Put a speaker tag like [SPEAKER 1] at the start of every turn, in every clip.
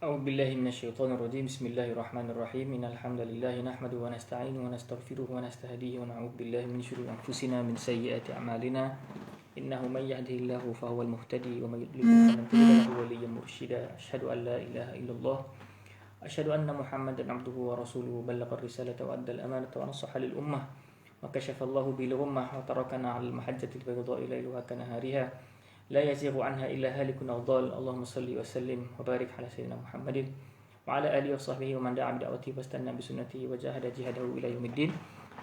[SPEAKER 1] أعوذ بالله من الشيطان الرجيم بسم الله الرحمن الرحيم إن الحمد لله نحمده ونستعينه ونستغفره ونستهديه ونعوذ بالله من شرور أنفسنا من سيئات أعمالنا إنه من يهده الله فهو المهتدي ومن يضلل فلن تجد له وليا مرشدا أشهد أن لا إله إلا الله أشهد أن محمدا عبده ورسوله بلغ الرسالة وأدى الأمانة ونصح للأمة وكشف الله به الغمة وتركنا على المحجة البيضاء ليلها كنهارها لا يزيغ عنها إلا هالك أو ضال اللهم صل وسلم وبارك على سيدنا محمد وعلى آله وصحبه ومن دعا بدعوته واستنى بسنته وجاهد جهاده إلى يوم الدين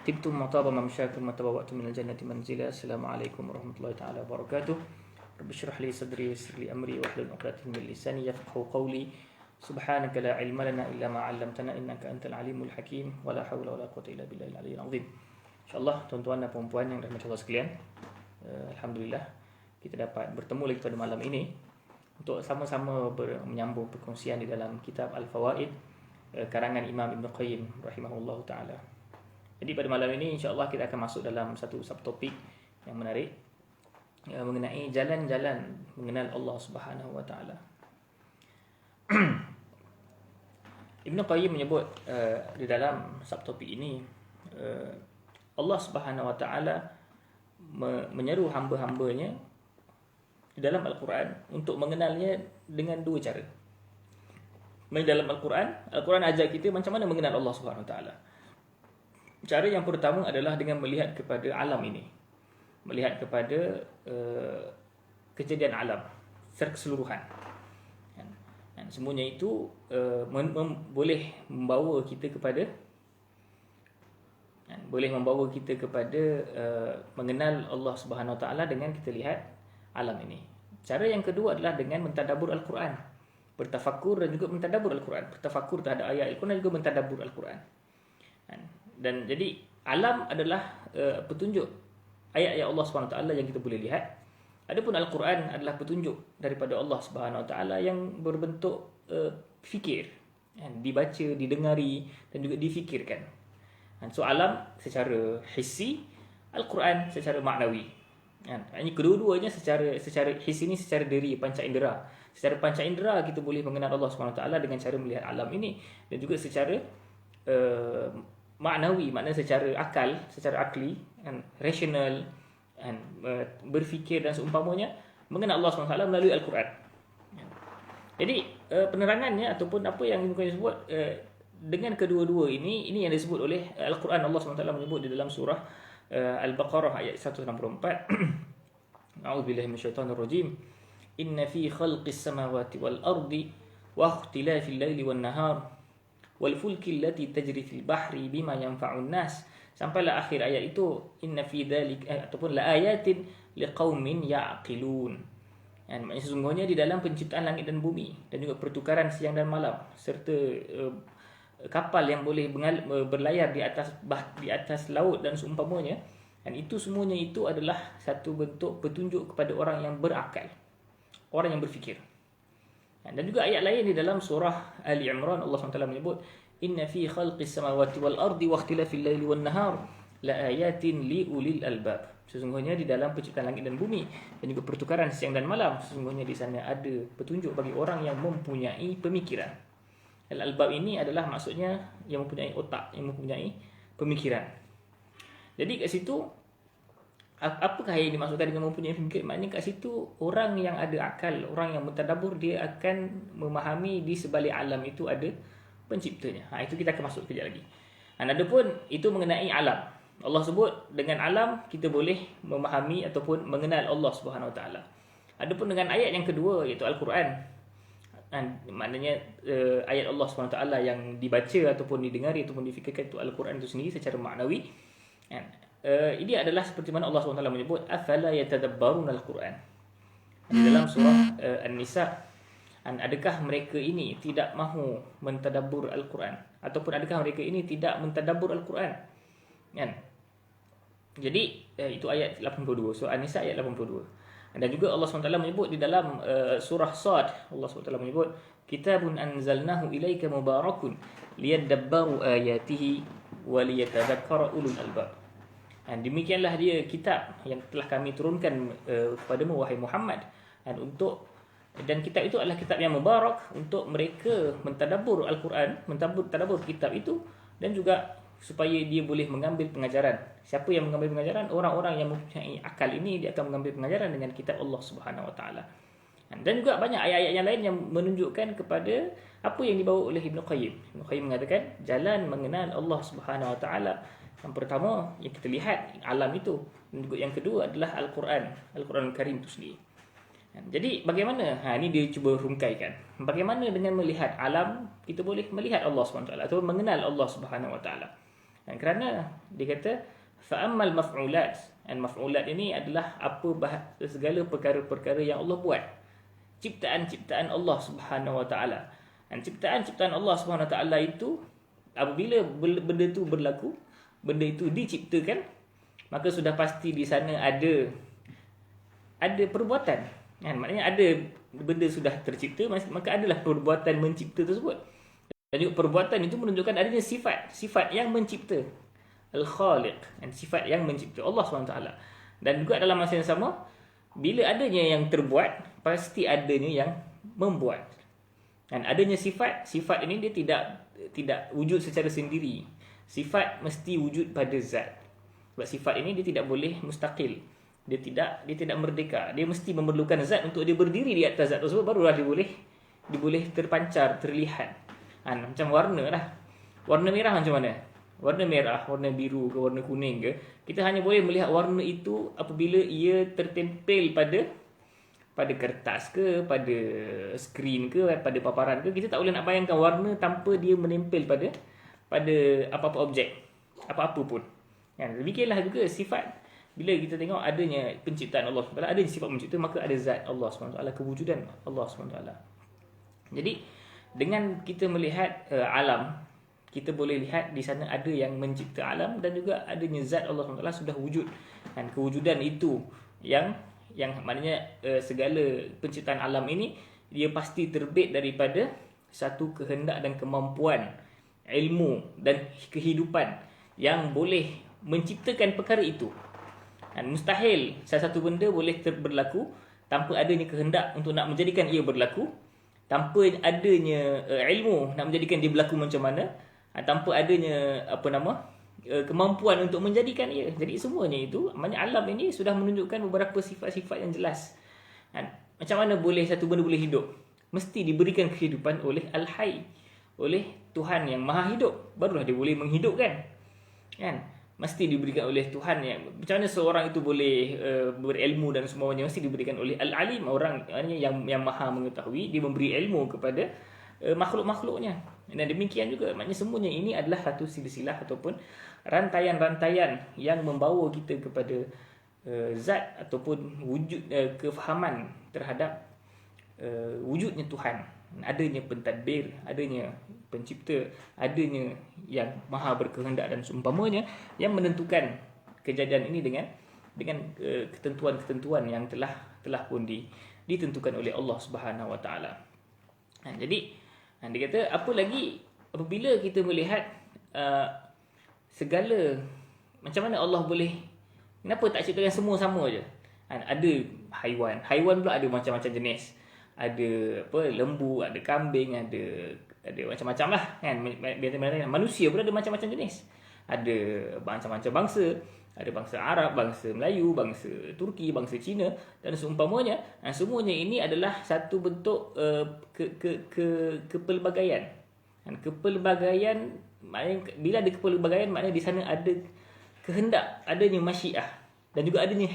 [SPEAKER 1] تبتم وطاب ممشاكم وتبوأتم من الجنة منزلا السلام عليكم ورحمة الله تعالى وبركاته رب اشرح لي صدري ويسر لي أمري واحلل عقدة من لساني يفقهوا قولي سبحانك لا علم لنا إلا ما علمتنا إنك أنت العليم الحكيم ولا حول ولا قوة إلا بالله العلي العظيم. InsyaAllah tuan-tuan dan puan-puan yang dirahmati Allah sekalian, Alhamdulillah kita dapat bertemu lagi pada malam ini untuk sama-sama menyambung perkongsian di dalam kitab Al-Fawaid karangan Imam Ibn Qayyim rahimahullah ta'ala. Jadi pada malam ini insya-Allah kita akan masuk dalam satu subtopik yang menarik mengenai jalan-jalan mengenal Allah Subhanahu wa taala. Ibn Qayyim menyebut di dalam subtopik ini Allah Subhanahu wa taala menyeru hamba-hambanya di dalam Al-Quran untuk mengenalnya dengan dua cara. Dalam Al-Quran ajar kita macam mana mengenal Allah Subhanahu Wa Taala. Cara yang pertama adalah dengan melihat kepada alam ini, melihat kepada kejadian alam secara keseluruhan. Dan semuanya itu boleh membawa kita kepada mengenal Allah Subhanahu Wa Taala dengan kita lihat alam ini. Cara yang kedua adalah dengan mentadabbur Al-Quran, bertafakur dan juga mentadabbur Al-Quran, bertafakur terhadap ayat Al-Quran dan juga mentadabbur Al-Quran. Dan jadi alam adalah petunjuk ayat-ayat Allah SWT yang kita boleh lihat. Adapun Al-Quran adalah petunjuk daripada Allah SWT yang berbentuk fikir, dibaca, didengari dan juga difikirkan. So alam secara hissi, Al-Quran secara maknawi. Ini kedua-duanya secara his ini secara diri panca indera. Secara panca indera kita boleh mengenal Allah SWT dengan cara melihat alam ini, dan juga secara maknawi, maknanya secara akal, secara akli, rasional, berfikir dan seumpamanya mengenal Allah SWT melalui Al-Quran. Jadi penerangannya ataupun apa yang mungkin disebut dengan kedua-dua ini yang disebut oleh Al-Quran. Allah SWT menyebut di dalam surah Al-Baqarah ayat 164. A'udzubillahi minasyaitonir rajim. Inna fi khalqis samawati wal ardi wa ikhtilafil laili wan nahar wal fulki allati tajri fil bahri bima yanfa'un nas. Sampailah akhir ayat itu, inna fi dzalika ataupun la ayatin liqaumin ya'qilun. Maksudnya sesungguhnya di dalam penciptaan langit dan bumi dan juga pertukaran siang dan malam serta kapal yang boleh berlayar di atas laut dan seumpamanya, dan itu semuanya itu adalah satu bentuk petunjuk kepada orang yang berakal, orang yang berfikir. Dan juga ayat lain di dalam surah Ali Imran, Allah SWT menyebut inna fi khalqis samawati wal ardi wa ikhtilafil laili wan nahar la ayatin li ulil albab. Sesungguhnya di dalam penciptaan langit dan bumi dan juga pertukaran siang dan malam, sesungguhnya di sana ada petunjuk bagi orang yang mempunyai pemikiran. Al-albab ini adalah maksudnya yang mempunyai otak, yang mempunyai pemikiran. Jadi kat situ, apakah yang dimaksudkan dengan mempunyai pemikiran? Maknanya kat situ orang yang ada akal, orang yang mentadabbur, dia akan memahami di sebalik alam itu ada penciptanya. Itu kita akan masuk kejap lagi. Adapun itu mengenai alam, Allah sebut dengan alam kita boleh memahami ataupun mengenal Allah Subhanahu Wa Taala. Adapun dengan ayat yang kedua iaitu Al-Quran, maknanya ayat Allah SWT yang dibaca ataupun didengari ataupun difikirkan itu Al-Quran itu sendiri secara maknawi. Ini adalah seperti mana Allah SWT menyebut afala yatadabbaruna al-Quran di dalam surah An-Nisa. Adakah mereka ini tidak mahu mentadabbur Al-Quran, ataupun adakah mereka ini tidak mentadabbur Al-Quran? Jadi itu ayat 82, surah An-Nisa ayat 82. Dan juga Allah SWT menyebut di dalam surah Sad, Allah SWT menyebut kitabun anzalnahu ilaika mubarakun liyadabbaru ayatihi wa liyatadhakkara ulul albab. Demikianlah dia kitab yang telah kami turunkan kepadamu wahai Muhammad, untuk Dan kitab itu adalah kitab yang mubarak untuk mereka mentadabbur Al-Quran, mentadabbur kitab itu, dan juga supaya dia boleh mengambil pengajaran. Siapa yang mengambil pengajaran? Orang-orang yang mempunyai akal ini, dia akan mengambil pengajaran dengan kitab Allah Subhanahu Wa Taala. Dan juga banyak ayat-ayat yang lain yang menunjukkan kepada apa yang dibawa oleh Ibn Qayyim. Ibn Qayyim mengatakan jalan mengenal Allah Subhanahu Wa Taala. Yang pertama yang kita lihat alam itu, dan juga yang kedua adalah Al-Quran, Al-Quran Karim itu sendiri. Jadi bagaimana? Ini dia cuba rungkaikan. Bagaimana dengan melihat alam kita boleh melihat Allah SWT atau mengenal Allah Subhanahu Wa Taala. Kerana dia kata fa'ammal maf'ulat. Dan maf'ulat ini adalah segala perkara-perkara yang Allah buat. Ciptaan-ciptaan Allah Subhanahu Wa Taala. Dan ciptaan-ciptaan Allah Subhanahu Wa Taala itu apabila benda itu berlaku, benda itu diciptakan, maka sudah pasti di sana ada perbuatan. Maknanya ada benda sudah tercipta, maka adalah perbuatan mencipta tersebut. Dan juga perbuatan itu menunjukkan adanya sifat yang mencipta, Al-Khaliq, dan sifat yang mencipta Allah SWT. Dan juga dalam masa yang sama, bila adanya yang terbuat, pasti adanya yang membuat. Dan adanya sifat ini dia tidak wujud secara sendiri. Sifat mesti wujud pada zat. Sebab sifat ini dia tidak boleh mustaqil. Dia tidak merdeka. Dia mesti memerlukan zat untuk dia berdiri di atas zat tersebut, barulah dia boleh terpancar, terlihat. Macam warna lah. Warna merah macam mana? Warna merah, warna biru ke warna kuning ke, kita hanya boleh melihat warna itu apabila ia tertempel pada kertas ke, pada skrin ke, pada paparan ke. Kita tak boleh nak bayangkan warna tanpa dia menempel pada apa-apa objek, apa-apa pun. Demikianlah juga sifat. Bila kita tengok adanya penciptaan Allah SWT, adanya sifat mencipta, maka ada zat Allah SWT, kewujudan Allah SWT. Jadi dengan kita melihat alam, kita boleh lihat di sana ada yang mencipta alam, dan juga adanya zat Allah SWT sudah wujud. Dan kewujudan itu yang maknanya segala penciptaan alam ini dia pasti terbit daripada satu kehendak dan kemampuan ilmu dan kehidupan yang boleh menciptakan perkara itu. Dan mustahil satu benda boleh berlaku tanpa adanya kehendak untuk nak menjadikan ia berlaku, tanpa adanya ilmu nak menjadikan dia berlaku macam mana, tanpa adanya kemampuan untuk menjadikan ia. Jadi semuanya itu, maknanya alam ini sudah menunjukkan beberapa sifat-sifat yang jelas. Dan macam mana boleh satu benda boleh hidup? Mesti diberikan kehidupan oleh Al-Hayy, oleh Tuhan yang Maha Hidup, barulah dia boleh menghidupkan. Mesti diberikan oleh Tuhan. Macam mana seorang itu boleh berilmu dan semuanya? Mesti diberikan oleh Al-Alim, orang yang Maha mengetahui. Dia memberi ilmu kepada makhluk-makhluknya. Dan demikian juga, maknanya semuanya ini adalah satu silsilah ataupun rantaian-rantaian yang membawa kita kepada zat ataupun wujud kefahaman terhadap wujudnya Tuhan, adanya pentadbir, adanya pencipta, adanya yang maha berkehendak dan seumpamanya, yang menentukan kejadian ini dengan ketentuan-ketentuan yang telah pun ditentukan oleh Allah Subhanahu Wa Taala. Jadi dia kata apa lagi apabila kita melihat segala, macam mana Allah boleh, kenapa tak ciptakan semua sama je? Ada haiwan pula ada macam-macam jenis. Ada lembu, ada kambing, ada macam-macam lah kan. Manusia pula ada macam-macam jenis. Ada macam-macam bangsa. Ada bangsa Arab, bangsa Melayu, bangsa Turki, bangsa Cina dan seumpamanya. Semuanya ini adalah satu bentuk kepelbagaian. Kepelbagaian maknanya, bila ada kepelbagaian maknanya di sana ada kehendak, adanya masyiah dan juga adanya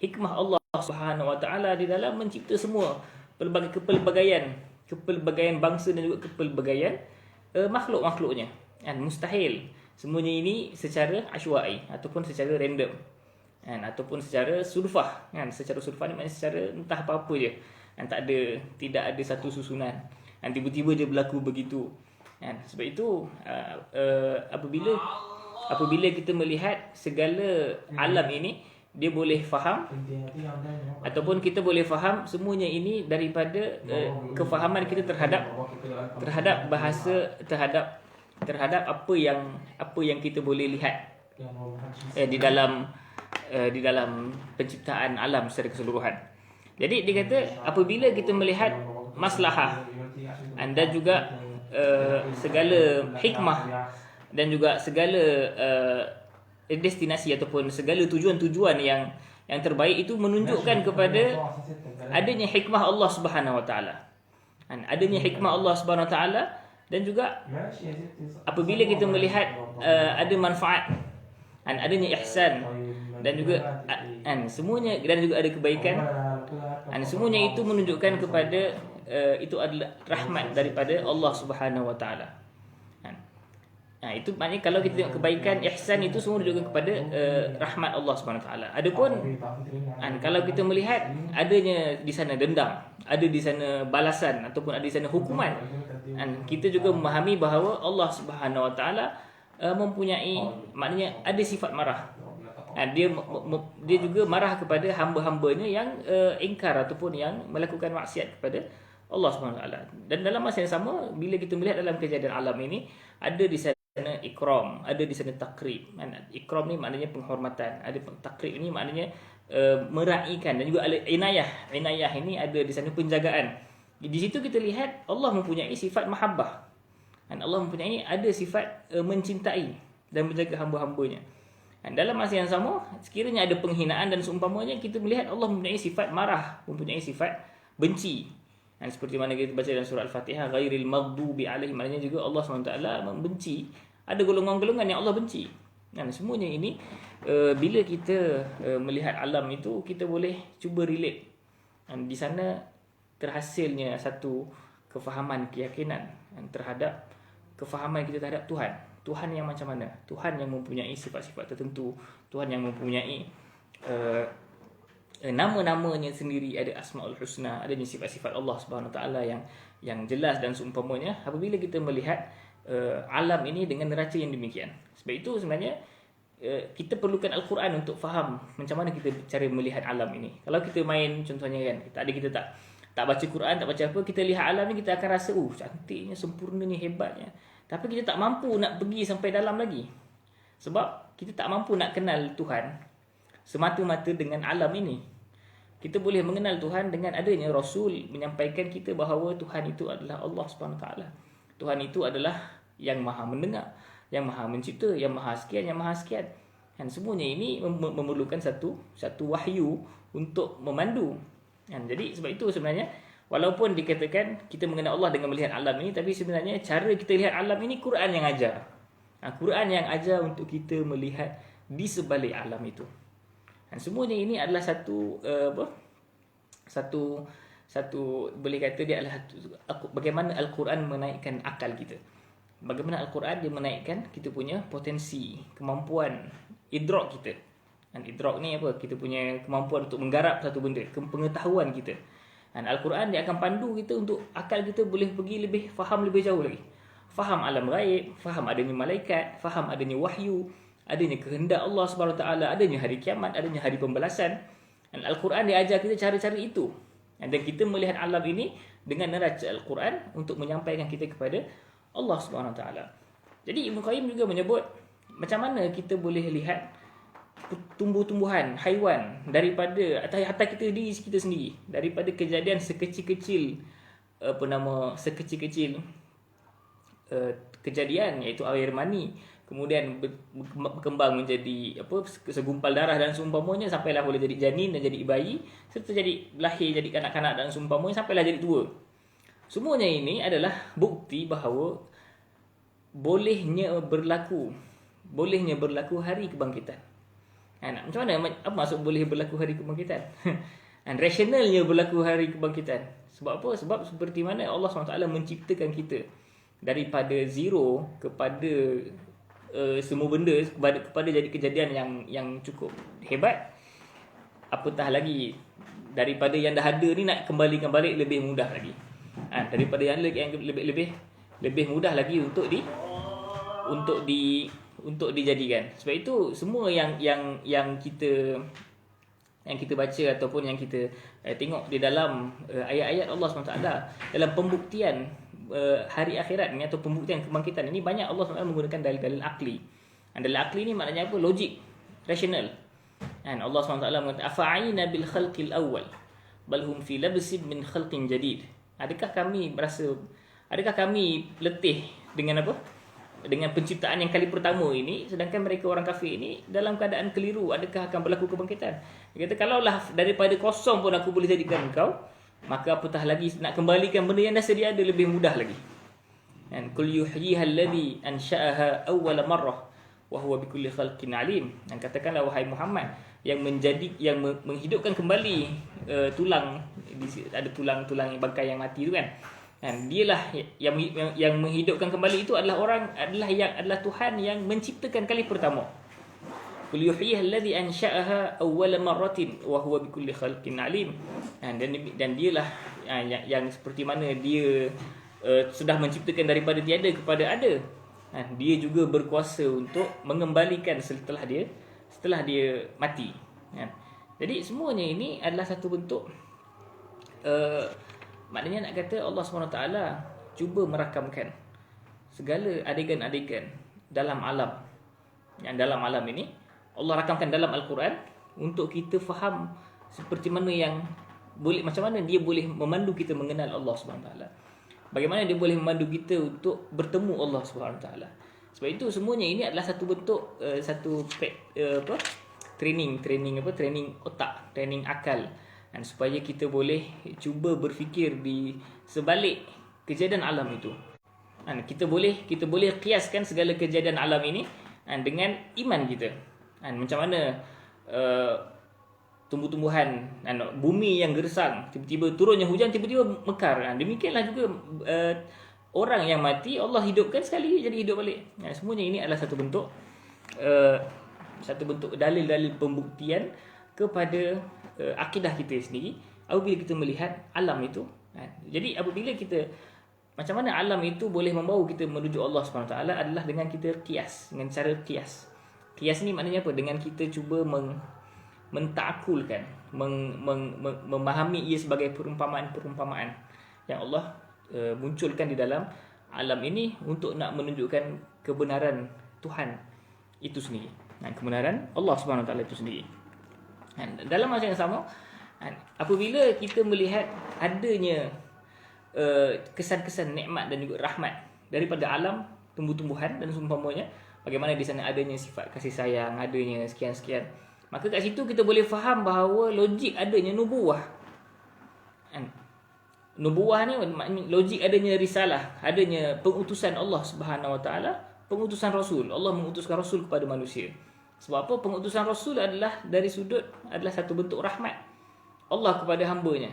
[SPEAKER 1] hikmah Allah Subhanahu Wa Taala di dalam mencipta semua kepelbagaian bangsa dan juga kepelbagaian makhluk-makhluknya. Mustahil semuanya ini secara asywa'i ataupun secara random, ataupun secara surfah. Secara surfah ni maknanya secara entah apa-apa je, tidak ada satu susunan, tiba-tiba je berlaku begitu. Sebab itu apabila kita melihat segala alam ini, dia boleh faham ataupun kita boleh faham semuanya ini daripada kefahaman kita terhadap bahasa, terhadap apa yang kita boleh lihat di dalam penciptaan alam secara keseluruhan. Jadi dia kata apabila kita melihat maslahah dan juga segala hikmah dan juga segala destinasi ataupun segala tujuan-tujuan yang terbaik itu menunjukkan kepada adanya hikmah Allah Subhanahu Wa Taala. Adanya hikmah Allah Subhanahu Wa Taala dan juga apabila kita melihat ada manfaat dan adanya ihsan dan juga semuanya dan juga ada kebaikan dan semuanya itu menunjukkan kepada itu adalah rahmat daripada Allah Subhanahu Wa Taala. Itu maknanya kalau kita tengok kebaikan, ihsan itu semua menunjukkan kepada rahmat Allah Subhanahu Wa Taala. Adapun kalau kita melihat adanya di sana dendam, ada di sana balasan ataupun ada di sana hukuman, kita juga memahami bahawa Allah Subhanahu Wa Taala mempunyai, maknanya ada sifat marah. Dia juga marah kepada hamba-hambanya yang ingkar ataupun yang melakukan maksiat kepada Allah Subhanahu Wa Taala. Dan dalam masa yang sama, bila kita melihat dalam kejadian alam ini, ada di sana ikram, ada di sana takrib. Ikram ni maknanya penghormatan, ada takrib ni maknanya meraihkan, dan juga inayah. Inayah ini ada di sana penjagaan. Di situ kita lihat Allah mempunyai sifat mahabbah. Dan Allah mempunyai ada sifat mencintai dan menjaga hamba-hambanya. Dan dalam masa yang sama, sekiranya ada penghinaan dan seumpamanya, kita melihat Allah mempunyai sifat marah, mempunyai sifat benci. Dan seperti mana kita baca dalam surah Al-Fatihah, ghairil maghdubi alaihim, maknanya juga Allah SWT membenci. Ada golongan-golongan yang Allah benci. Dan semuanya ini bila kita melihat alam itu, kita boleh cuba relate. Dan di sana terhasilnya satu kefahaman, keyakinan terhadap kefahaman kita terhadap Tuhan. Tuhan yang macam mana? Tuhan yang mempunyai sifat-sifat tertentu, Tuhan yang mempunyai nama-namanya sendiri, ada Asmaul Husna, adanya sifat-sifat Allah Subhanahu Wa Taala yang jelas dan seumpamanya. Apabila kita melihat alam ini dengan neraca yang demikian. Sebab itu sebenarnya kita perlukan Al-Quran untuk faham macam mana kita cara melihat alam ini. Kalau kita main contohnya kan, kita tak baca Quran, tak baca apa, kita lihat alam ni, kita akan rasa cantiknya, sempurnanya, hebatnya. Tapi kita tak mampu nak pergi sampai dalam lagi. Sebab kita tak mampu nak kenal Tuhan semata-mata dengan alam ini. Kita boleh mengenal Tuhan dengan adanya Rasul menyampaikan kita bahawa Tuhan itu adalah Allah SWT. Tuhan itu adalah yang maha mendengar, yang maha mencipta, yang maha sekian, yang maha sekian. Dan semuanya ini memerlukan satu wahyu untuk memandu. Jadi sebab itu sebenarnya, walaupun dikatakan kita mengenal Allah dengan melihat alam ini, tapi sebenarnya cara kita lihat alam ini Quran yang ajar. Quran yang ajar untuk kita melihat di sebalik alam itu. Dan semuanya ini adalah satu boleh kata dia adalah bagaimana Al-Quran menaikkan akal kita. Bagaimana Al-Quran dia menaikkan kita punya potensi, kemampuan idrak kita. Dan idrak ni apa? Kita punya kemampuan untuk menggarap satu benda, pengetahuan kita. Dan Al-Quran dia akan pandu kita untuk akal kita boleh pergi faham lebih jauh lagi. Faham alam ghaib, faham adanya malaikat, faham adanya wahyu, adanya kehendak Allah SWT, adanya hari kiamat, adanya hari pembalasan. Dan Al-Quran dia ajar kita cara-cara itu. Dan kita melihat alam ini dengan neraca Al-Quran untuk menyampaikan kita kepada Allah SWT. Jadi Ibn Qayyim juga menyebut macam mana kita boleh lihat tumbuh-tumbuhan, haiwan daripada hatta kita diri kita sendiri, daripada kejadian sekecil-kecil kejadian iaitu air mani, kemudian berkembang menjadi segumpal darah dan seumpamanya, sampailah boleh jadi janin dan jadi bayi, serta jadi lahir jadi kanak-kanak dan seumpamanya, sampailah jadi tua. Semuanya ini adalah bukti bahawa bolehnya berlaku hari kebangkitan. Macam mana? Apa maksud boleh berlaku hari kebangkitan? Dan rasionalnya berlaku hari kebangkitan. Sebab apa? Sebab seperti mana Allah SWT menciptakan kita daripada zero kepada semua benda, kepada jadi kejadian yang cukup hebat. Apatah lagi daripada yang dah ada ni nak kembalikan balik lebih mudah lagi. Daripada yang lebih mudah lagi untuk dijadikan. Sebab itu semua yang kita baca ataupun yang kita tengok di dalam ayat-ayat Allah SWT dalam pembuktian hari akhirat ni atau pembuktian kebangkitan ini, banyak Allah SWT menggunakan dalil-dalil akli. Dalil akli ni maknanya apa? Logik, rasional. Dan Allah SWT mengatakan afa'ina bil khalqil awal. bal hum fi labsin min khalqin jadid. Adakah kami letih dengan apa? Dengan penciptaan yang kali pertama ini, sedangkan mereka orang kafir ini dalam keadaan keliru. Adakah akan berlaku kebangkitan? Dia kata, kalaulah daripada kosong pun aku boleh jadikan engkau, maka apatah lagi nak kembalikan benda yang dah sedia ada, lebih mudah lagi. Dan kul yuhyiha alladhi ansha'aha awwala marrah wa huwa bikulli khalqin alim. Dan katakanlah wahai Muhammad, yang menghidupkan kembali tulang, ada tulang-tulang bangkai yang mati itu kan. Dan dialah yang menghidupkan kembali itu adalah Tuhan yang menciptakan kali pertama. Qul yuhyiha alladhi ansha'aha awwala marratin wa huwa bikulli khalqin alim. Dan dialah yang seperti mana dia sudah menciptakan daripada tiada kepada ada. Dia juga berkuasa untuk mengembalikan setelah dia mati. Jadi semuanya ini adalah satu bentuk maknanya nak kata Allah SWT cuba merakamkan segala adegan-adegan dalam alam. Yang dalam alam ini Allah rakamkan dalam Al-Quran untuk kita faham seperti mana macam mana dia boleh memandu kita mengenal Allah SWT. Bagaimana dia boleh memandu kita untuk bertemu Allah SWT. Sebab itu semuanya ini adalah satu bentuk training otak, training akal. Dan supaya kita boleh cuba berfikir di sebalik kejadian alam itu. Dan kita boleh kiaskan segala kejadian alam ini dengan iman kita. Dan macam mana tumbuh-tumbuhan, bumi yang gersang, tiba-tiba turunnya hujan, tiba-tiba mekar. Demikianlah juga orang yang mati Allah hidupkan sekali jadi hidup balik. Semuanya ini adalah satu bentuk dalil-dalil pembuktian kepada akidah kita sendiri apabila kita melihat alam itu. Jadi apabila kita macam mana alam itu boleh membawa kita menuju Allah SWT adalah dengan kita kias, dengan cara kias. Kias ni maknanya apa? Dengan kita cuba mentaakulkan, memahami ia sebagai perumpamaan-perumpamaan yang Allah munculkan di dalam alam ini untuk nak menunjukkan kebenaran Tuhan itu sendiri. Kebenaran Allah SWT itu sendiri. Dalam masa yang sama, apabila kita melihat adanya kesan-kesan nikmat dan juga rahmat daripada alam, tumbuh-tumbuhan dan seumpamanya, bagaimana di sana adanya sifat kasih sayang, adanya sekian-sekian, maka kat situ kita boleh faham bahawa logik adanya nubuwah. Nubuwah ni logik adanya risalah, adanya pengutusan Allah Subhanahu Wa Taala, pengutusan Rasul. Allah mengutuskan Rasul kepada manusia. Sebab apa? Pengutusan Rasul adalah satu bentuk rahmat Allah kepada hamba-Nya.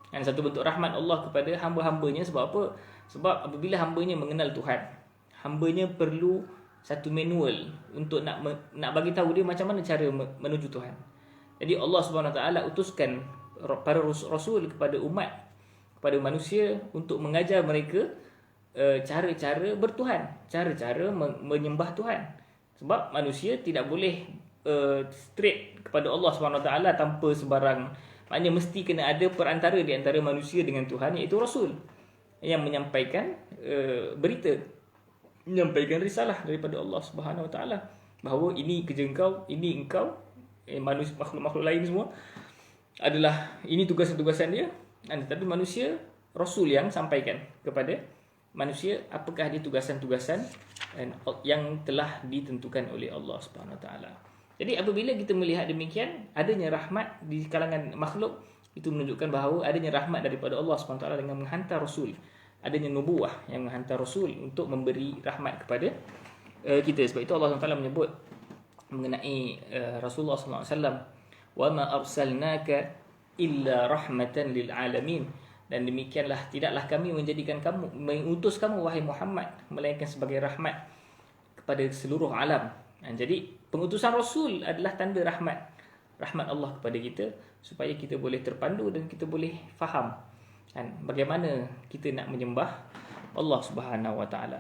[SPEAKER 1] Dan satu bentuk rahmat Allah kepada hamba-hambanya. Sebab apa? Sebab apabila hamba-Nya mengenal Tuhan, hamba-Nya perlu satu manual untuk nak bagi tahu dia macam mana cara menuju Tuhan. Jadi Allah Subhanahu Wa Taala utuskan para rasul kepada umat, kepada manusia untuk mengajar mereka cara-cara bertuhan, cara-cara menyembah Tuhan. Sebab manusia tidak boleh straight kepada Allah SWT tanpa sebarang. Maknanya mesti kena ada perantara di antara manusia dengan Tuhan, iaitu Rasul yang menyampaikan berita, menyampaikan risalah daripada Allah SWT bahawa ini kerja engkau, ini engkau, manusia, makhluk-makhluk lain semua adalah ini tugasan-tugasan dia. Tetapi manusia, Rasul yang sampaikan kepada manusia apakah dia tugasan-tugasan yang telah ditentukan oleh Allah Subhanahu Wa Taala. Jadi apabila kita melihat demikian, adanya rahmat di kalangan makhluk, itu menunjukkan bahawa adanya rahmat daripada Allah Subhanahu Wa Taala dengan menghantar Rasul. Adanya nubuwah yang menghantar Rasul untuk memberi rahmat kepada kita. Sebab itu Allah SWT menyebut mengenai Rasulullah SAW, wa ma arsalnaka illa rahmatan lil alamin. Dan demikianlah, tidaklah kami mengutus kamu wahai Muhammad melainkan sebagai rahmat kepada seluruh alam. Jadi pengutusan Rasul adalah tanda rahmat Allah kepada kita, supaya kita boleh terpandu dan kita boleh faham bagaimana kita nak menyembah Allah Subhanahu Wa Taala.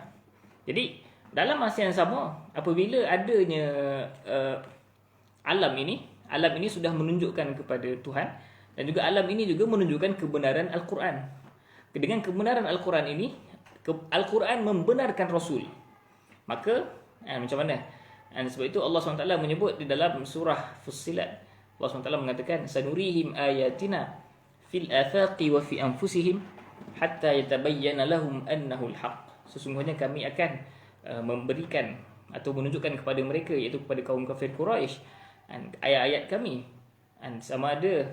[SPEAKER 1] Jadi dalam masa yang sama, apabila adanya alam ini sudah menunjukkan kepada Tuhan, dan juga alam ini juga menunjukkan kebenaran Al-Quran. Dengan kebenaran Al-Quran ini, Al-Quran membenarkan Rasul. Maka macam mana? Sebab itu Allah SWT menyebut di dalam surah Fussilat, Allah SWT mengatakan, sanurihim ayatina fil afaqi wa fi anfusihim hatta yatabayyana lahum annahu al-haq. Sesungguhnya kami akan memberikan atau menunjukkan kepada mereka, iaitu kepada kaum kafir Quraisy, ayat-ayat kami, sama ada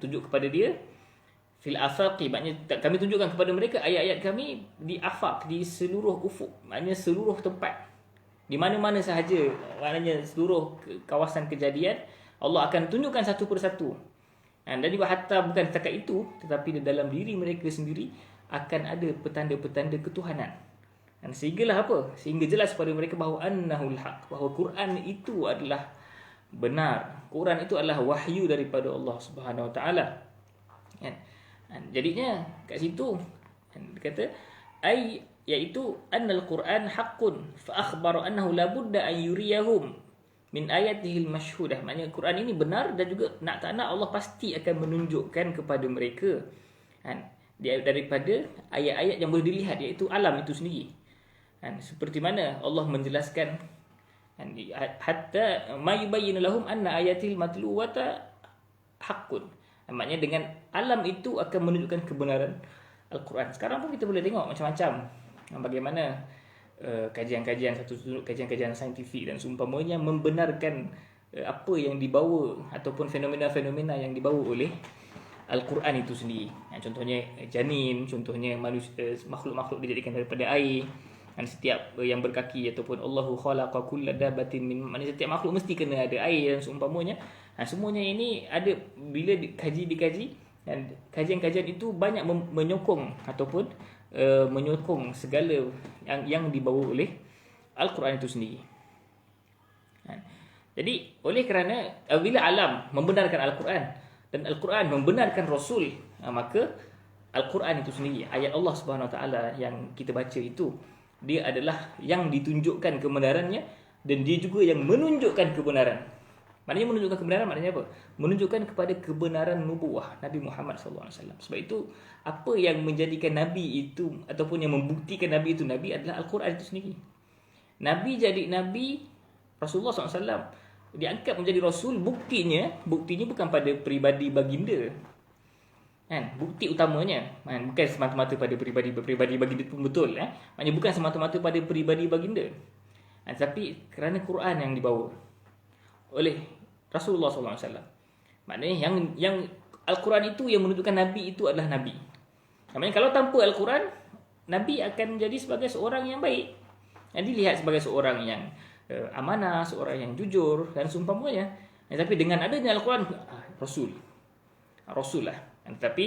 [SPEAKER 1] tunjuk kepada dia fil afaqi, maknanya kami tunjukkan kepada mereka ayat-ayat kami di afaq, di seluruh ufuk, maknanya seluruh tempat, di mana-mana sahaja, maknanya seluruh kawasan kejadian Allah akan tunjukkan satu persatu. Dan juga hatta bukan setakat itu, tetapi di dalam diri mereka sendiri akan ada petanda-petanda ketuhanan. Dan sehinggalah apa? Sehingga jelas kepada mereka bahawa annahul haq, bahawa Quran itu adalah benar. Quran itu adalah wahyu daripada Allah Subhanahu Wa Taala. Jadinya kat situ kata iaitu annal Quran haqqun fa akhbara annahu la budda an yuriyahum min ayatihi al-mashhudah. Maknanya Quran ini benar dan juga nak tak nak Allah pasti akan menunjukkan kepada mereka daripada ayat-ayat yang boleh dilihat, iaitu alam itu sendiri. Seperti mana Allah menjelaskan hatta ma yubayyin lahum anna ayatil matluwata haqqun. Maknanya dengan alam itu akan menunjukkan kebenaran Al-Quran. Sekarang pun kita boleh tengok macam-macam bagaimana kajian-kajian kajian-kajian saintifik dan seumpamanya membenarkan apa yang dibawa ataupun fenomena-fenomena yang dibawa oleh Al-Quran itu sendiri. Contohnya janin, contohnya manusia, makhluk-makhluk dijadikan daripada air, dan setiap yang berkaki ataupun Allahu khalaqa kulla dabatin min, maknanya setiap makhluk mesti kena ada air dan seumpamanya. Semuanya ini ada bila dikaji, dan kajian-kajian itu banyak menyokong ataupun menyokong segala yang dibawa oleh Al-Quran itu sendiri. Jadi oleh kerana bila alam membenarkan Al-Quran dan Al-Quran membenarkan Rasul, maka Al-Quran itu sendiri, ayat Allah Subhanahu Wa Taala yang kita baca itu, dia adalah yang ditunjukkan kebenarannya, dan dia juga yang menunjukkan kebenaran. Maknanya menunjukkan kebenaran maknanya apa? Menunjukkan kepada kebenaran nubuwah Nabi Muhammad SAW. Sebab itu apa yang menjadikan Nabi itu ataupun yang membuktikan Nabi itu Nabi adalah Al-Quran itu sendiri. Nabi jadi Nabi, Rasulullah SAW diangkat menjadi Rasul, buktinya bukan pada peribadi baginda. Bukti utamanya bukan semata-mata pada peribadi baginda pun betul. Maknanya bukan semata-mata pada peribadi baginda, tapi kerana Quran yang dibawa oleh Rasulullah SAW. Maknanya yang Al-Quran itu yang menunjukkan Nabi itu adalah Nabi. Maknanya kalau tanpa Al-Quran, Nabi akan menjadi sebagai seorang yang baik, yang dilihat sebagai seorang yang amanah, seorang yang jujur dan seumpamanya. Tapi dengan adanya Al-Quran, Rasul lah. Tetapi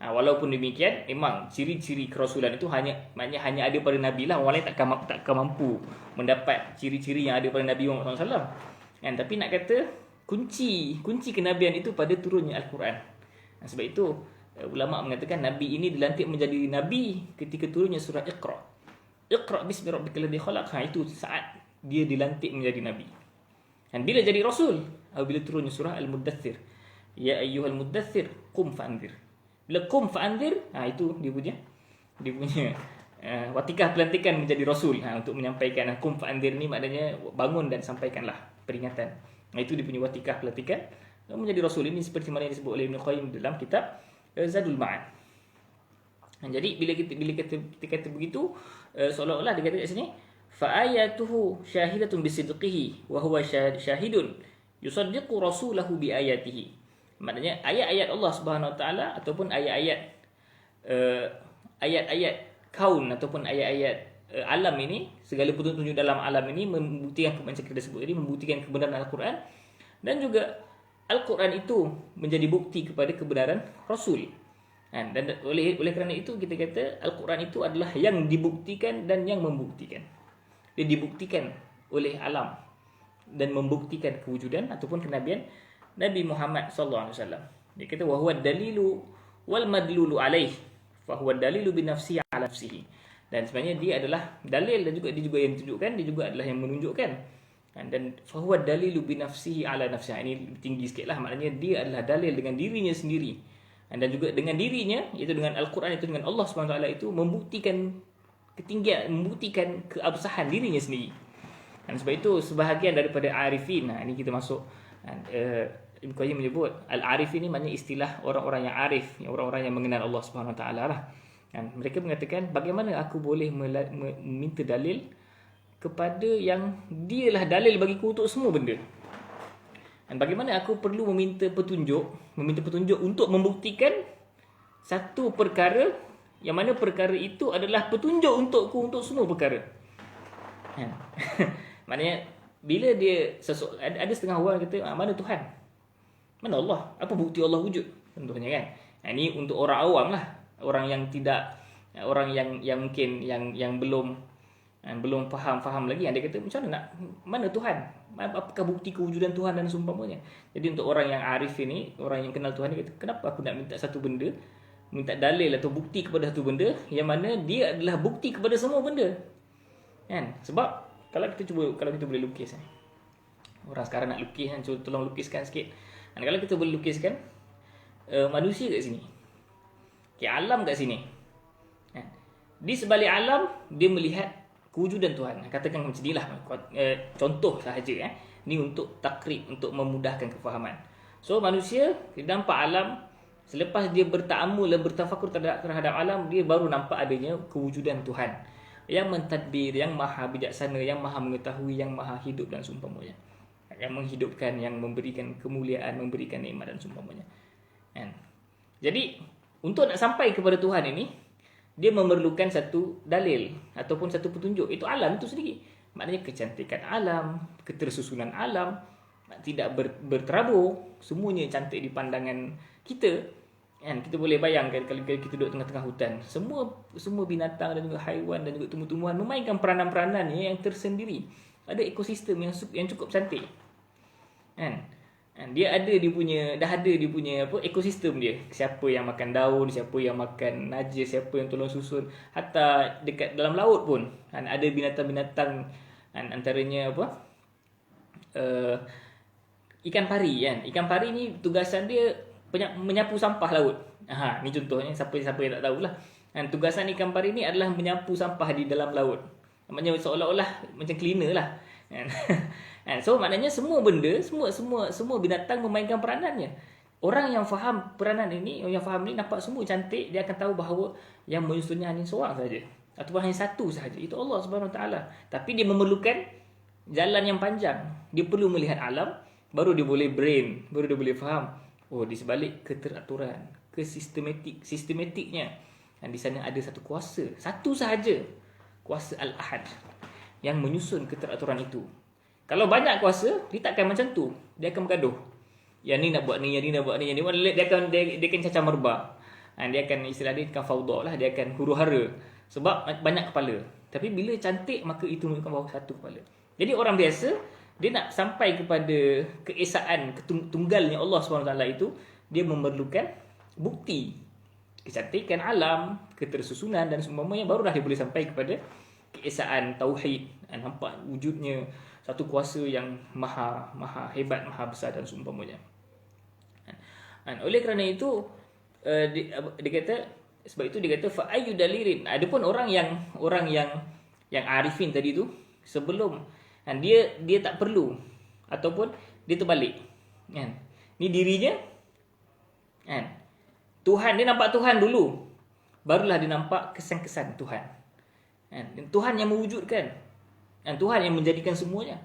[SPEAKER 1] walaupun demikian, memang ciri-ciri kerasulan itu hanya ada pada Nabi lah. Orang lain takkan mampu mendapat ciri-ciri yang ada pada Nabi Muhammad SAW. Tapi nak kata kunci kenabian itu pada turunnya Al-Quran. Sebab itu ulama mengatakan Nabi ini dilantik menjadi Nabi ketika turunnya surah Iqra. Iqra bismi rabbikal ladzi khalaq. Itu saat dia dilantik menjadi Nabi. Dan bila jadi Rasul, bila turunnya surah Al-Muddathir, ya ayyuhal muddathir qum fa'anzir. Bila qum fa'anzir, itu dia punya watikah pelantikan menjadi Rasul, untuk menyampaikan qum fa'anzir ni maknanya bangun dan sampaikanlah peringatan. Itu dia punya watikah pelantikan menjadi Rasul. Ini seperti mana yang disebut oleh Ibn Qayyim dalam kitab Zadul Ma'ad. Jadi bila kita kata begitu, seolah-olah dia kata kat sini fa ayatuhu syahidatun bisidqihi wa huwa syahidun yusaddiqu rasulahu bi ayatihi. Maknanya ayat-ayat Allah Subhanahu Wa Taala ataupun ayat-ayat kaun ataupun ayat-ayat alam ini, segala petunjuk dalam alam ini membuktikan, macam kita sebut tadi, membuktikan kebenaran Al-Quran, dan juga Al-Quran itu menjadi bukti kepada kebenaran Rasul. Dan oleh kerana itu kita kata Al-Quran itu adalah yang dibuktikan dan yang membuktikan. Dia dibuktikan oleh alam dan membuktikan kewujudan ataupun kenabian Nabi Muhammad sallallahu alaihi wasallam. Dia kata wa huwa dalilu wal madlulu alaih fa huwa dalilu bi nafsihi ala nafsihi. Dan sebenarnya dia adalah dalil dan juga dia juga yang ditunjukkan, dia juga adalah yang menunjukkan. Dan fa huwa dalilu bi nafsihi ala nafsihi. Ini tinggi sikitlah, maknanya dia adalah dalil dengan dirinya sendiri. Dan juga dengan dirinya, iaitu dengan Al-Quran itu, dengan Allah SWT itu membuktikan ketinggian, membuktikan keabsahan dirinya sendiri. Dan sebab itu sebahagian daripada arifin, ini kita masuk Ibn Qayyim menyebut al-arif ini maknanya istilah orang-orang yang arif, orang-orang yang mengenal Allah Subhanahu Wa Taala lah. Dan mereka mengatakan, bagaimana aku boleh meminta dalil kepada yang dialah dalil bagiku untuk semua benda? Dan bagaimana aku perlu meminta petunjuk untuk membuktikan satu perkara yang mana perkara itu adalah petunjuk untukku untuk semua perkara. Kan? Maknanya bila dia ada setengah orang kata, mana Tuhan? Mana Allah? Apa bukti Allah wujud? Contohnya kan. Ini untuk orang awam lah. Orang yang tidak, orang yang mungkin yang belum faham lagi. Dia kata, macam mana Tuhan? Apakah bukti kewujudan Tuhan dan seumpamanya? Jadi untuk orang yang arif ini, orang yang kenal Tuhan, dia kata, kenapa aku nak minta satu benda, minta dalil atau bukti kepada satu benda yang mana dia adalah bukti kepada semua benda? Kan? Sebab kalau kita boleh lukis, orang sekarang nak lukis kan, tolong lukiskan sikit. Dan kalau kita boleh lukiskan manusia kat sini, alam kat sini, di sebalik alam dia melihat kewujudan Tuhan. Katakan macam inilah contoh sahaja. Ni untuk takrib, untuk memudahkan kefahaman. So manusia dia nampak alam, selepas dia berta'amul dan bertafakur terhadap alam, dia baru nampak adanya kewujudan Tuhan yang mentadbir, yang maha bijaksana, yang maha mengetahui, yang maha hidup dan seumpamanya, yang menghidupkan, yang memberikan kemuliaan, memberikan nikmat dan seumpamanya. Kan? Jadi untuk nak sampai kepada Tuhan ini, dia memerlukan satu dalil ataupun satu petunjuk. Itu alam itu sendiri. Maknanya kecantikan alam, ketersusunan alam tidak berterabur, semuanya cantik di pandangan kita. Kan? Kita boleh bayangkan kalau kita duduk tengah-tengah hutan, semua binatang dan juga haiwan dan juga tumbuh-tumbuhan memainkan peranan-peranannya yang tersendiri. Ada ekosistem yang cukup cantik. Kan? Dia dah ada dia punya ekosistem dia. Siapa yang makan daun, siapa yang makan najis, siapa yang tolong susun, hatta dekat dalam laut pun ada binatang-binatang, antaranya ikan pari kan. Ikan pari ni tugasan dia menyapu sampah laut. Ni contohnya, siapa yang tak tahulah. Tugasan ikan pari ni adalah menyapu sampah di dalam laut. Maknanya seolah-olah macam cleaner lah. So maknanya semua benda, semua binatang memainkan peranannya. Orang yang faham peranan ini, yang faham ni, nampak semua cantik, dia akan tahu bahawa yang menyusunnya hanya seorang saja, ataupun hanya satu sahaja, itu Allah Subhanahu Wa Taala. Tapi dia memerlukan jalan yang panjang. Dia perlu melihat alam, baru dia boleh baru dia boleh faham. Di sebalik keteraturan, sistematiknya, dan di sana ada satu kuasa, satu sahaja, kuasa Al-Ahad yang menyusun keteraturan itu. Kalau banyak kuasa, dia takkan macam tu. Dia akan bergaduh. Yang ni nak buat ni, yang ni nak buat ni, yang ni dia akan cacah merbah. Dia akan, istilah dia akan faudah lah, dia akan huru-hara sebab banyak kepala. Tapi bila cantik, maka itu menunjukkan bahawa satu kepala. Jadi orang biasa, dia nak sampai kepada keesaan, tunggalnya Allah SWT itu, dia memerlukan bukti kecantikan alam, ketersusunan dan seumpamanya, barulah dia boleh sampai kepada keesaan tauhid. Nampak wujudnya satu kuasa yang maha hebat, maha besar dan seumpamanya. Oleh kerana itu dia kata, sebab itu dia kata fa ayyu dalirin. Adapun orang yang arifin tadi tu, sebelum dia tak perlu, ataupun dia terbalik. Ni dirinya Tuhan, dia nampak Tuhan dulu, barulah dia nampak kesan-kesan Tuhan. Tuhan yang mewujudkan, Tuhan yang menjadikan semuanya.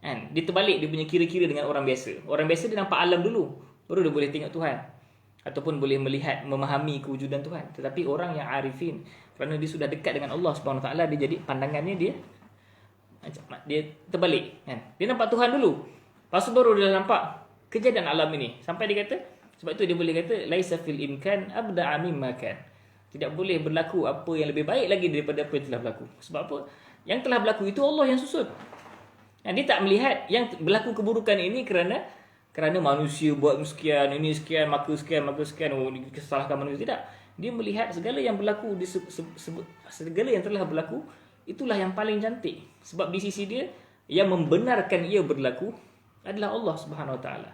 [SPEAKER 1] Dia terbalik, dia punya kira-kira dengan orang biasa. Orang biasa dia nampak alam dulu, baru dia boleh tengok Tuhan, ataupun boleh melihat, memahami kewujudan Tuhan. Tetapi orang yang arifin, kerana dia sudah dekat dengan Allah Subhanahu Wa Taala, dia jadi pandangannya dia terbalik. Dia nampak Tuhan dulu, lepas tu baru dia nampak kejadian alam ini. Sampai dia kata, sebab itu dia boleh kata laisa fil imkan abda'a mimma kan. Tidak boleh berlaku apa yang lebih baik lagi daripada apa yang telah berlaku. Sebab apa? Yang telah berlaku itu Allah yang susun. Dia tak melihat yang berlaku keburukan ini kerana manusia buat sekian, ini sekian, maka sekian, kesalahkan manusia. Tidak. Dia melihat segala yang berlaku, segala yang telah berlaku, itulah yang paling cantik. Sebab di sisi dia, yang membenarkan ia berlaku adalah Allah Subhanahu Wa Taala.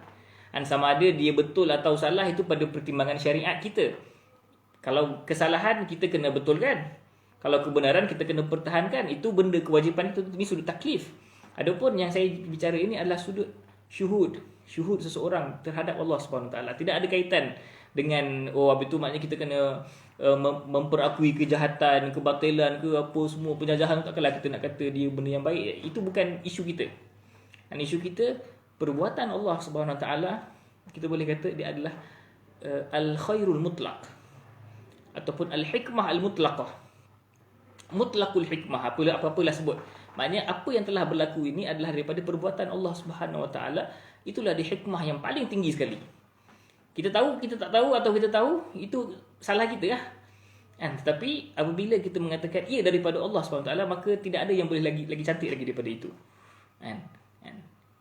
[SPEAKER 1] Sama ada dia betul atau salah, itu pada pertimbangan syariat kita. Kalau kesalahan, kita kena betulkan. Kalau kebenaran, kita kena pertahankan. Itu benda kewajipan itu, ini sudut taklif. Adapun yang saya bicara ini adalah sudut syuhud, syuhud seseorang terhadap Allah Subhanahu Wa Taala. Tidak ada kaitan dengan habis tu maknanya kita kena memperakui kejahatan, kebatilan ke apa semua penjajahan. Takkanlah kita nak kata dia benda yang baik. Itu bukan isu kita. Dan isu kita perbuatan Allah Subhanahu Wa Taala, kita boleh kata dia adalah al-khairul mutlaq ataupun al-hikmah al-mutlaqah. Mutlaqul hikmah, apa-apalah sebut. Maknanya apa yang telah berlaku ini adalah daripada perbuatan Allah Subhanahu Wa Taala. Itulah di hikmah yang paling tinggi sekali. Kita tahu, kita tak tahu, atau kita tahu, itu salah kita lah. Kan? Tetapi apabila kita mengatakan ia daripada Allah SWT, maka tidak ada yang boleh lagi cantik lagi daripada itu. Kan?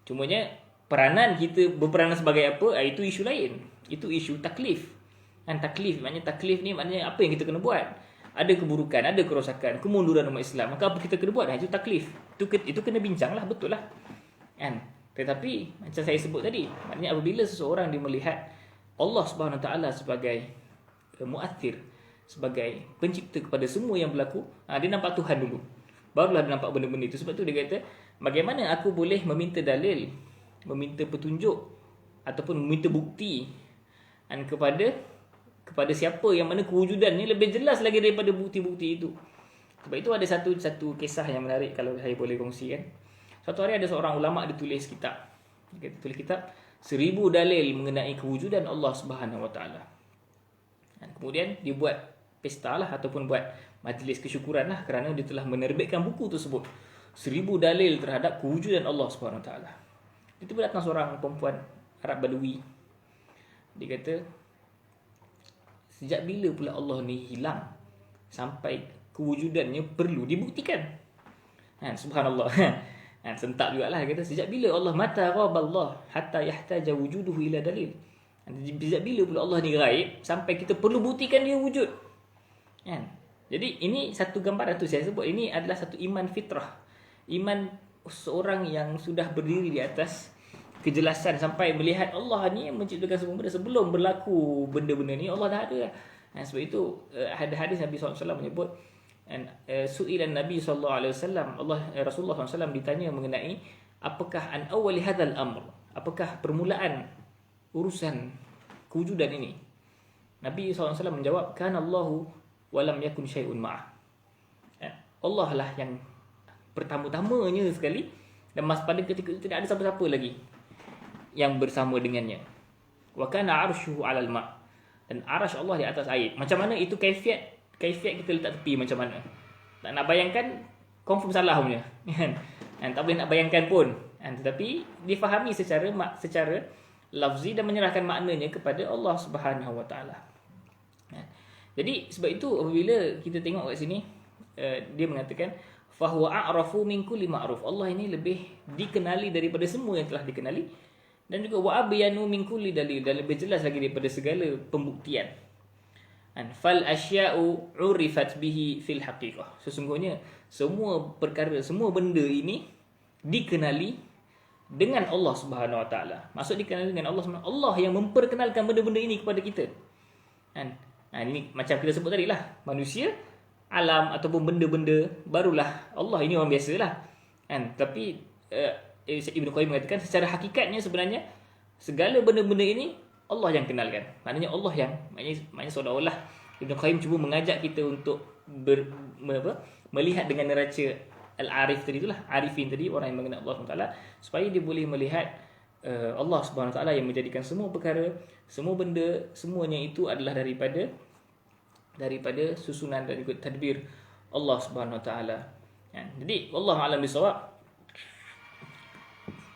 [SPEAKER 1] Cumanya peranan kita berperanan sebagai apa, itu isu lain. Itu isu taklif. Kan? Taklif ni maknanya apa yang kita kena buat. Ada keburukan, ada kerosakan, kemunduran umat Islam, maka apa kita kena buat? Itu taklif. Itu kena bincang lah, betul lah. Kan? Tetapi macam saya sebut tadi, maknanya apabila seseorang dia melihat Allah Subhanahu Wa Taala sebagai muathir, sebagai pencipta kepada semua yang berlaku, dia nampak Tuhan dulu. Barulah dia nampak benda-benda itu. Sebab tu dia kata, bagaimana aku boleh meminta dalil, meminta petunjuk ataupun meminta bukti kepada siapa yang mana kewujudannya lebih jelas lagi daripada bukti-bukti itu. Sebab itu ada satu kisah yang menarik kalau saya boleh kongsikan. Suatu hari ada seorang ulama dia tulis kitab. Dia tulis kitab 1000 dalil mengenai kewujudan Allah Subhanahu Wa Taala. Dan kemudian dia buat pesta lah ataupun buat majlis kesyukuran lah kerana dia telah menerbitkan buku tersebut. 1000 dalil terhadap kewujudan Allah Subhanahu Wa Taala. Itu datang seorang perempuan Arab Badui. Dia kata, sejak bila pula Allah ni hilang sampai kewujudannya perlu dibuktikan? Subhanallah. Sentak jugalah, kata sejak bila Allah mata ghaballah hatta yahtaja wujuduhu ila dalil. Sejak bila pula Allah ni gaib sampai kita perlu buktikan dia wujud. Jadi ini satu gambaran tu saya sebut, ini adalah satu iman fitrah. Iman seorang yang sudah berdiri di atas kejelasan sampai melihat Allah ni yang menciptakan semua benda. Sebelum berlaku benda-benda ni Allah dah ada. Sebab itu ada hadis Nabi SAW menyebut, su'ilan Nabi SAW, Rasulullah SAW ditanya mengenai apakah an awwali hadzal amr, apakah permulaan urusan kewujudan ini. Nabi SAW menjawab, kana Allahu wa lam yakun syai'un ma'ah. Allah lah yang pertama-tamanya sekali, dan pada ketika itu tidak ada siapa-siapa lagi yang bersama dengannya. Wa kana arshuhu 'alal ma', dan arasy Allah di atas air. Macam mana itu kaifiat kita letak tepi macam mana? Tak nak bayangkan, confirm salah punya. Tak boleh nak bayangkan pun. Tetapi difahami secara lafzi dan menyerahkan maknanya kepada Allah Subhanahu Wa Taala. Jadi sebab itu apabila kita tengok kat sini, dia mengatakan fahuwa a'rafu min kulli ma'ruf. Allah ini lebih dikenali daripada semua yang telah dikenali, dan juga wa abyanu min kulli dalil, dan lebih jelas lagi daripada segala pembuktian. Fal asya'u urifat bihi fil haqiqah. Sesungguhnya semua perkara, semua benda ini dikenali dengan Allah Subhanahu Wa Taala. Maksud dikenali dengan Allah Subhanahu, Allah yang memperkenalkan benda-benda ini kepada kita. Ini macam kita sebut tadi lah, manusia, alam ataupun benda-benda barulah Allah, ini orang biasalah. Tapi Ibn Qayyim mengatakan secara hakikatnya sebenarnya segala benda-benda ini Allah yang kenalkan. Maknanya Allah yang, maknanya seolah-olah Ibn Qayyim cuba mengajak kita untuk melihat dengan neraca Al-Arif tadi itulah, Arifin tadi, orang yang mengenal Allah SWT, supaya dia boleh melihat Allah Subhanahu Wa Taala yang menjadikan semua perkara, semua benda, semuanya itu adalah daripada susunan dan ikut tadbir Allah Subhanahu Wa Taala. Jadi wallahu a'lam bissawab.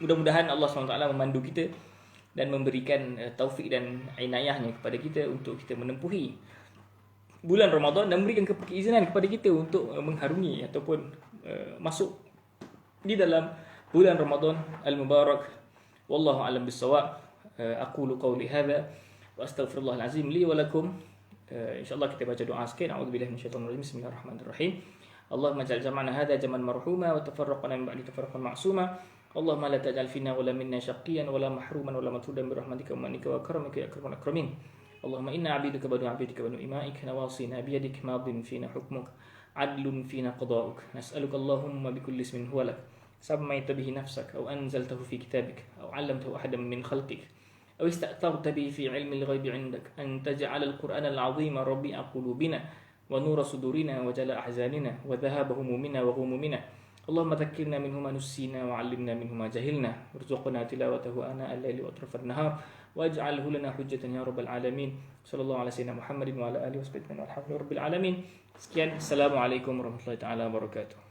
[SPEAKER 1] Mudah-mudahan Allah SWT memandu kita dan memberikan taufik dan inayahnya kepada kita untuk kita menempuhi bulan Ramadan dan memberikan keizinan kepada kita untuk mengharungi ataupun masuk di dalam bulan Ramadan al-Mubarak. Wallahu a'lam bissawab. Aqulu qawli hadza wa astaghfirullahal azim li wa lakum. Insyaallah kita baca doa sikit. A'udzubillahi minasyaitonir rajim. Bismillahirrahmanirrahim. Allahumma ij'al jam'ana hadza jam'an marhuma wa tafarraqana min ba'di tafarraqan ma'suma. Allahumma la taj'al fina wa la minna syaqiyyan wa la mahruman wa la matrudan bi rahmatika wa manika wa karamika ya akramul akramin. Allahumma inna 'abidika banu 'abidika banu ima'ik nawasina bi yadik madin fina hukmuk adlun fina qada'uk. Nas'aluka Allahumma bi kulli ismin huwa lak سميت به نفسك أو أنزلته في كتابك أو علمته أحدا من خلقك أو استأثرت به في علم الغيب عندك أن تجعل القرآن العظيم ربيع قلوبنا ونور صدورنا وجلاء أحزاننا وذهاب همومنا وغمومنا اللهم ذكرنا منه ما نسينا وعلمنا منه ما جهلنا وارزقنا تلاوته آناء الليل وأطراف النهار واجعله لنا حجة يا رب العالمين صلى الله على سيدنا محمد وعلى آله وصحبه والحمد لله رب العالمين. Sekian, Assalamualaikum warahmatullahi taala wabarakatuh.